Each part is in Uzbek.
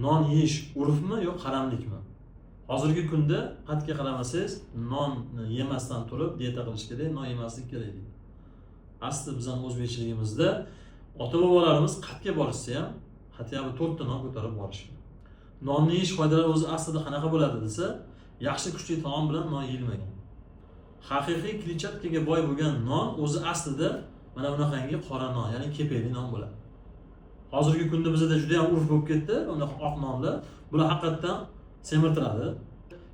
non yeyish urfmi yo qaramlikmi? Hozirgi kunda qatga qaramasangiz, non yemasdan turib dieta qilish kerak, non yemaslik kerak deydi. Asli bizning o'zbekchiligimizda ota-bobolarimiz qatga borishsa ham, hatto 4 ta non ko'tarib borishgan. Nonni yeyish foydalari o'zi aslida qanaqa bo'ladi desa, yaxshi kuchli taom bilan non yeyilmagan. Haqiqiy kletchatkaga boy bo'lgan non o'zi aslida mana bunaqangi qora non, ya'ni kepakli non bo'ladi. Hozirgi kunda bizda juda ham urf bo'lib ketdi, unda oq nonlar. Bular haqiqatan semirtiradi.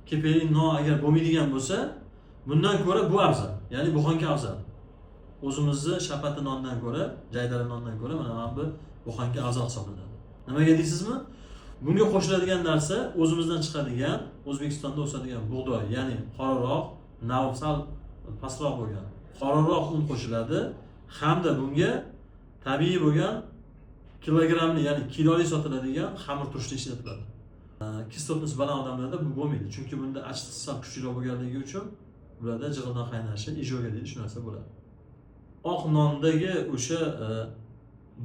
Kepakli non agar bo'lmaydigan bo'lsa, bundan ko'ra bu afzal, ya'ni buxonka afzal. O'zimizni shapati nondan ko'ra, jaydari nondan ko'ra mana bu buxonka afzal hisoblanadi. Nimaga deysizmi? Bunga qo'shiladigan narsa o'zimizdan chiqadigan, O'zbekistonda o'sadigan bug'doy, ya'ni qoraroq, nav sal pastroq bo'lgan qoraroq un qo'shiladi hamda bunga tabiiy bo'lgan kilogrammli, ya'ni kiloli sotiladigan xamir turshli ishlatiladi. Kislotnisi baland odamlarda bu bo'lmaydi, chunki bunda achitqisi ham kuchliroq bo'lganligi uchun bularda jig'ildon qaynashi, ijoga deydi, shu narsa bo'ladi. Oq nondagi o'sha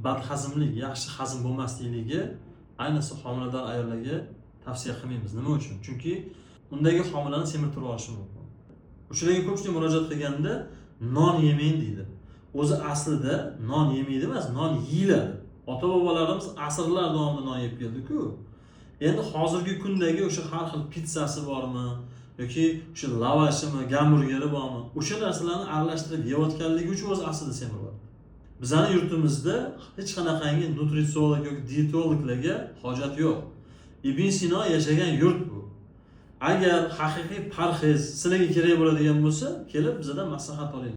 badhazmlik, yaxshi hazm bo'lmaslikligi ayniqsa homilador ayollarga tavsiya qilmaymiz. Nima uchun? Chunki undagi homilani semirtirib olishi mumkin. O'shalarga ko'pchilik murojaat qilganda non yemang deydi. O'zi aslida non yemaydi emas, non yeyiladi. Ota-bobolarimiz asrlar davomida non yeb keldi-ku. Endi hozirgi kundagi o'sha har xil pizzasi bormi yoki o'sha lavashimi, gamburgeri bormi? O'sha narsalarni aralashtirib yeyotganligi uchun o'zi aslida semiryapti. Bizning yurtimizda hech qanaqangi nutritsiolog yoki dietologlarga hojat yo'q. Ibn Sino yashagan yurt bu. Agar haqiqiy parhez sizlarga kerak bo'ladigan bo'lsa, kelib bizdan maslahat oling.